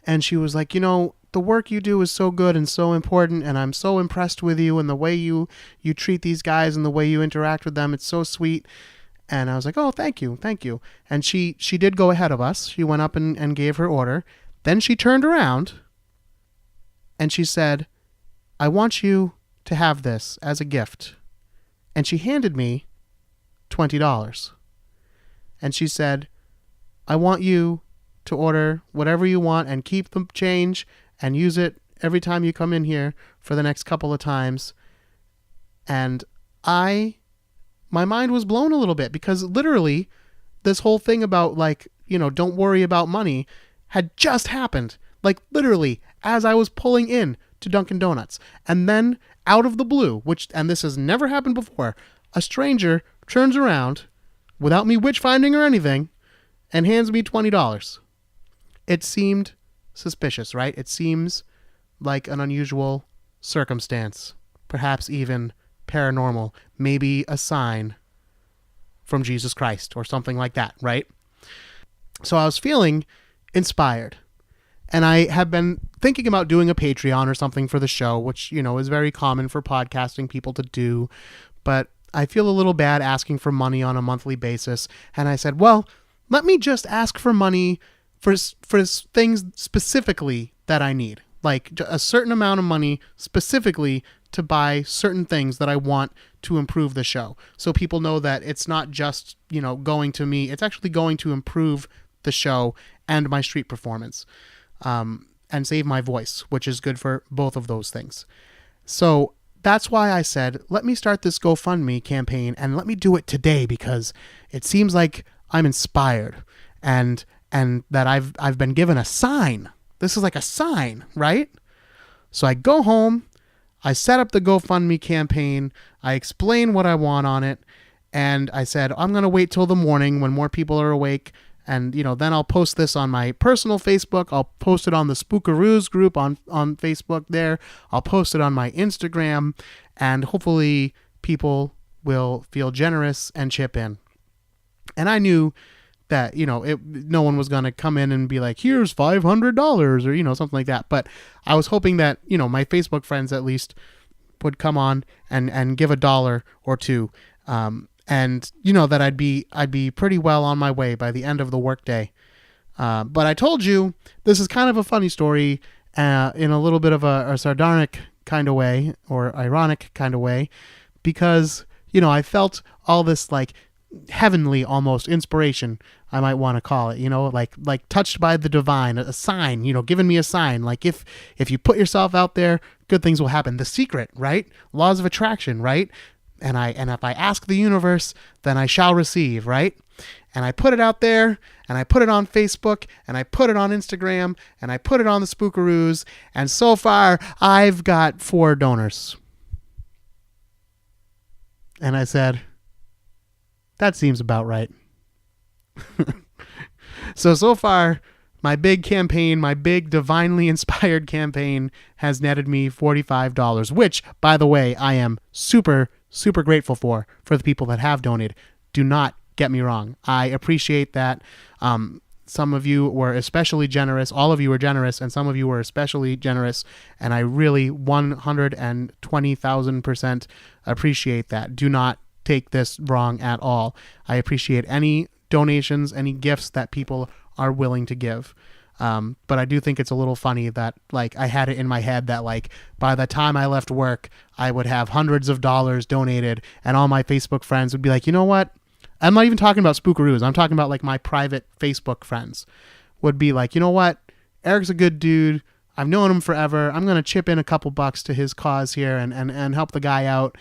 And she was like, "The work you do is so good and so important, and I'm so impressed with you and the way you treat these guys and the way you interact with them. It's so sweet." And I was like, "Oh, thank you. Thank you." And she did go ahead of us. She went up and gave her order. Then she turned around and she said, "I want you to have this as a gift." And she handed me $20. And she said, "I want you to order whatever you want and keep the change and use it every time you come in here for the next couple of times." And my mind was blown a little bit, because literally this whole thing about, like, don't worry about money had just happened. Like literally as I was pulling in to Dunkin' Donuts. And then out of the blue, and this has never happened before, a stranger turns around without me witch finding or anything and hands me $20. It seemed suspicious, right? It seems like an unusual circumstance, perhaps even paranormal, maybe a sign from Jesus Christ or something like that, right? So I was feeling inspired. And I have been thinking about doing a Patreon or something for the show, which, is very common for podcasting people to do. But I feel a little bad asking for money on a monthly basis. And I said, well, let me just ask for money for things specifically that I need. Like a certain amount of money specifically to buy certain things that I want to improve the show. So people know that it's not just, going to me. It's actually going to improve the show and my street performance. And save my voice, which is good for both of those things. So that's why I said, let me start this GoFundMe campaign and let me do it today because it seems like I'm inspired and that I've been given a sign. This is like a sign, right? So I go home, I set up the GoFundMe campaign, I explain what I want on it, and I said, I'm going to wait till the morning when more people are awake. And, then I'll post this on my personal Facebook. I'll post it on the Spookaroos group on Facebook there. I'll post it on my Instagram. And hopefully people will feel generous and chip in. And I knew that, no one was going to come in and be like, here's $500 or, something like that. But I was hoping that, my Facebook friends at least would come on and give $1 or $2. And that I'd be pretty well on my way by the end of the workday. But I told you this is kind of a funny story in a little bit of a sardonic kind of way or ironic kind of way because, I felt all this like heavenly almost inspiration, I might want to call it, like touched by the divine, a sign, giving me a sign. Like if you put yourself out there, good things will happen. The secret, right? Laws of attraction, right? And if I ask the universe, then I shall receive, right? And I put it out there, and I put it on Facebook, and I put it on Instagram, and I put it on the Spookaroos, and so far, I've got 4 donors. And I said, that seems about right. So far, my big campaign, my big divinely inspired campaign has netted me $45, which, by the way, I am super grateful for the people that have donated. Do not get me wrong. I appreciate that. Some of you were especially generous. All of you were generous, and some of you were especially generous. And I really 120,000% appreciate that. Do not take this wrong at all. I appreciate any donations, any gifts that people are willing to give. But I do think it's a little funny that like I had it in my head that like by the time I left work, I would have hundreds of dollars donated and all my Facebook friends would be like, you know what? I'm not even talking about Spookaroos. I'm talking about like my private Facebook friends would be like, you know what? Eric's a good dude. I've known him forever. I'm going to chip in a couple bucks to his cause here and help the guy out.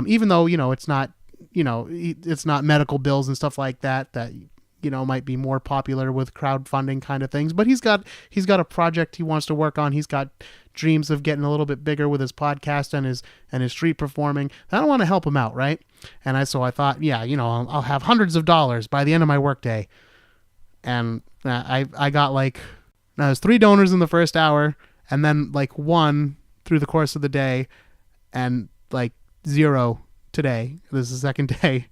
Even though, it's not, it's not medical bills and stuff like that might be more popular with crowdfunding kind of things, but he's got a project he wants to work on. He's got dreams of getting a little bit bigger with his podcast and his street performing. I don't want to help him out. Right. And so I thought, yeah, I'll have hundreds of dollars by the end of my workday. And I got there's 3 donors in the first hour and then 1 through the course of the day and 0 today. This is the second day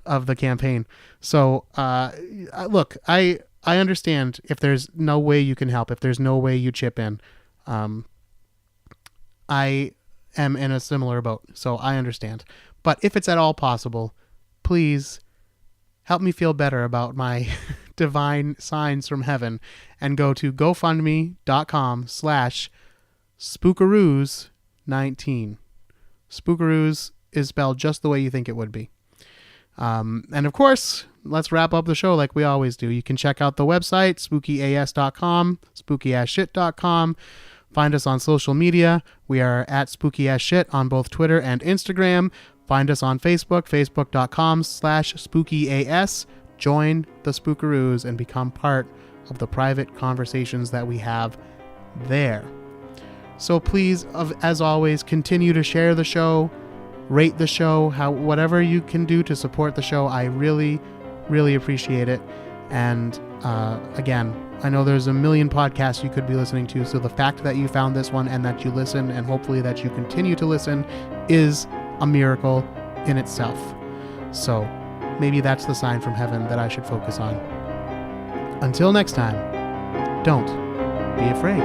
of the campaign. So, look, I understand if there's no way you can help, if there's no way you chip in. I am in a similar boat, so I understand. But if it's at all possible, please help me feel better about my divine signs from heaven and go to gofundme.com/spookaroos19. Spookaroos is spelled just the way you think it would be. And of course, let's wrap up the show like we always do. You can check out the website, spookyas.com, spookyasshit.com. Find us on social media. We are at spookyasshit on both Twitter and Instagram. Find us on Facebook, facebook.com/spookyas. join the Spookaroos and become part of the private conversations that we have there. So please, as always, continue to share the show, rate the show, whatever you can do to support the show. I really, really appreciate it. And again, I know there's a million podcasts you could be listening to, so the fact that you found this one and that you listen, and hopefully that you continue to listen, is a miracle in itself. So maybe that's the sign from heaven that I should focus on. Until next time, don't be afraid.